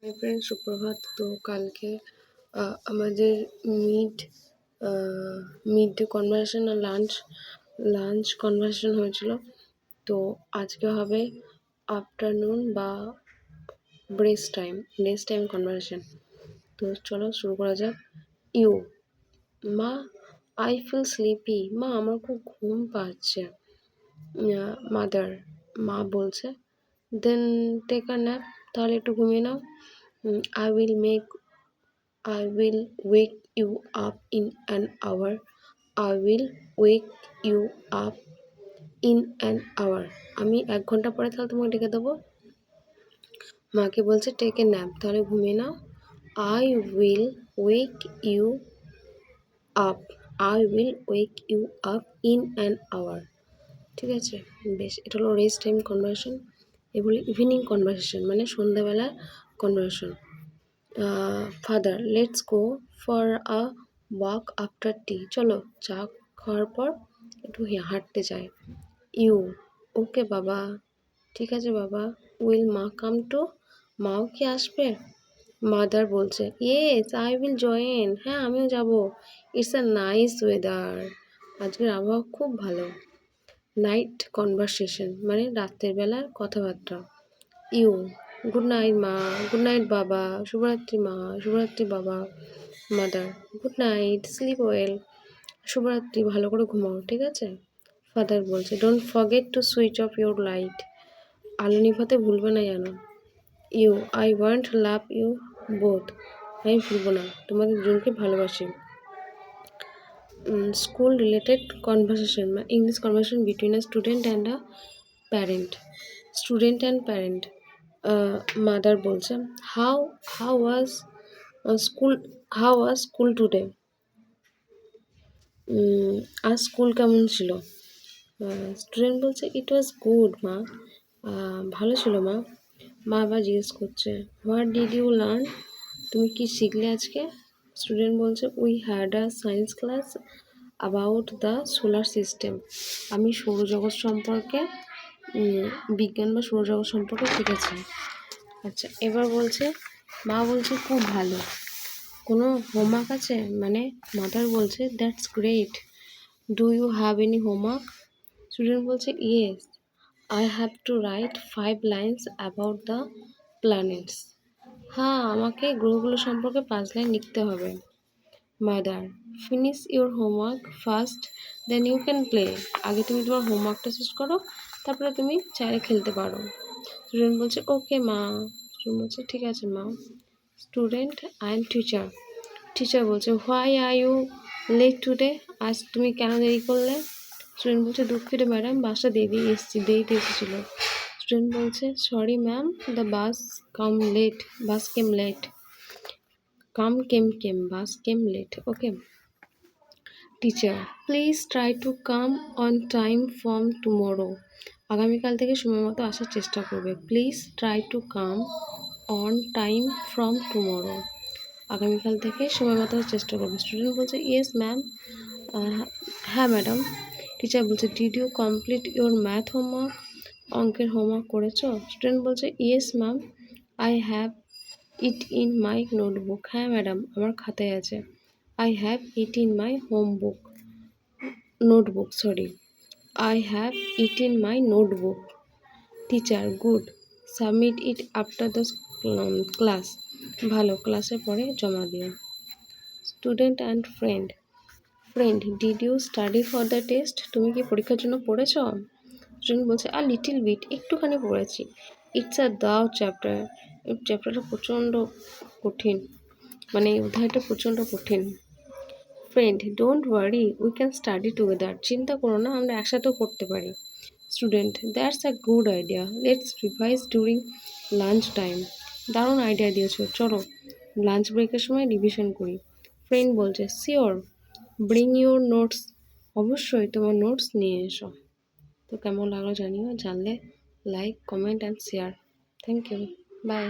Hi friend, সুপ্রভাত। তো কালকে আমাদের মিড মিড কনভারসেশন আর লাঞ্চ কনভারসেশন হয়েছিল। তো আজকে হবে আফটারনুন বা ব্রেস টাইম কনভারসেশন। তো চলো শুরু করা যাক। ইউ মা, আই ফিল স্লিপি। মা, আমার খুব ঘুম পাচ্ছে। মাদার, মা বলছে, দেন টেক আ ন্যাপ, তাহলে একটু ঘুমিয়ে নাও। I will wake you up in an hour. I will wake you up in an hour. আমি 1 ঘন্টা পরে তাহলে তোমাকে ডেকে দেবো। মাকে বলছে টেক এ ন্যাপ, তাহলে ঘুমিয়ে নাও। I will wake you up. I will wake you up in an hour. ঠিক আছে, বেশ। এটা হলো রেস্ট টাইম কনভারসেশন। এগুলি ইভিনিং কনভারসেশন, মানে সন্ধ্যাবেলার conversation. Father, let's go for a walk after tea. চলো চা খাওয়ার পর একটু হাঁটতে যাই। ইউ, ওকে বাবা, ঠিক আছে বাবা। উইল মা কাম টু? মাও কি আসবে? মাদার বলছে, ইয়েস আই উইল জয়েন। হ্যাঁ, আমিও যাব। It's a nice weather. আজকের আবহাওয়া খুব ভালো। নাইট কনভারসেশন, মানে রাতের বেলার কথাবার্তা। ইউ, গুড নাইট মা, গুড নাইট বাবা, শুভরাত্রি মা, শুভরাত্রি বাবা। Mother, good night, sleep well. শুভরাত্রি, ভালো করে ঘুমাও, ঠিক আছে। ফাদার বলছে, don't forget to switch off your light. আলো নিভাতে ভুলবে না যেন। You, I want love you both. আমি ভুলবো না, তোমাদের দুজনকে ভালোবাসি। School related conversation, English conversation between a student and a parent. Student and parent. Mother বলছে, হাউ ওয়াজ স্কুল টুডে? আজ স্কুল কেমন ছিল? স্টুডেন্ট বলছে, ইট ওয়াজ গুড মা। ভালো ছিল মা। মা আবার জিজ্ঞেস করছে, হোয়াট ডিড ইউ লার্ন? তুমি কি শিখলে আজকে? স্টুডেন্ট বলছে, we had a science class about the solar system. আমি সৌরজগৎ সম্পর্কে বিজ্ঞান বা সৌরজগৎ সম্পর্কে শিখেছি। আচ্ছা, এবার বলছে, মা বলছে খুব ভালো। কোনো হোমওয়ার্ক আছে? মানে মাদার বলছে, that's great. Do you have any homework? Student বলছে, yes, I have to write 5 lines about the planets. হ্যাঁ, আমাকে গ্রহগুলো সম্পর্কে 5 লাইন লিখতে হবে। Mother, finish your homework first, then you can play. আগে তুমি তোমার হোমওয়ার্কটা শেষ করো, তারপরে তুমি চাইলে খেলতে পারো। স্টুডেন্ট বলছে, ওকে মা। স্টুডেন্ট বলছে, ঠিক আছে মা। Student and teacher. টিচার বলছে, why are you late today? আজ তুমি কেন দেরি করলে? স্টুডেন্ট বলছে, দুঃখিত ম্যাডাম, বাসটা দেরিতে এসেছিলো। স্টুডেন্ট বলছে, sorry ma'am, the bus came late. Bus came late. Okay. Teacher, please try to come on time from tomorrow. আগামীকাল থেকে সময় মতো আসার চেষ্টা করবে। Please try to come on time from tomorrow. আগামীকাল থেকে সময় মতো আসার চেষ্টা করবে। স্টুডেন্ট বলছে, ইয়েস ম্যাম। হ্যাঁ ম্যাডাম। টিচার বলছে, did you complete your math homework? অঙ্কের হোমওয়ার্ক করেছো? স্টুডেন্ট বলছে, yes ma'am, I have it in my notebook. হ্যাঁ ম্যাডাম, আমার খাতায় আছে। I have it in my notebook. I have it in my notebook. Teacher, good. Submit it after the class. ভালো, ক্লাসের পরে জমা দিও। Student and friend. Friend, did you study for the test? তুমি কি পরীক্ষার জন্য পড়েছ? স্টুডেন্ট বলছে, a little bit, একটুখানি পড়েছি। It's a দাও চ্যাপ্টার। এই চ্যাপ্টারটা প্রচণ্ড কঠিন, মানে অধ্যায়টা প্রচণ্ড কঠিন। Friend, don't worry, we can study together. চিন্তা করো না, আমরা একসাথেও পড়তে পারি। Student, that's a good idea, let's revise during lunch time. দারুণ আইডিয়া দিয়েছো, চলো লাঞ্চ ব্রেকের সময় রিভিশন করি। ফ্রেন্ড বলছে, শিওর, ব্রিং ইউর নোটস। অবশ্যই তোমার নোটস নিয়ে এসো। তো কেমন লাগলো জানিও, জানলে like, comment and share. Thank you, by.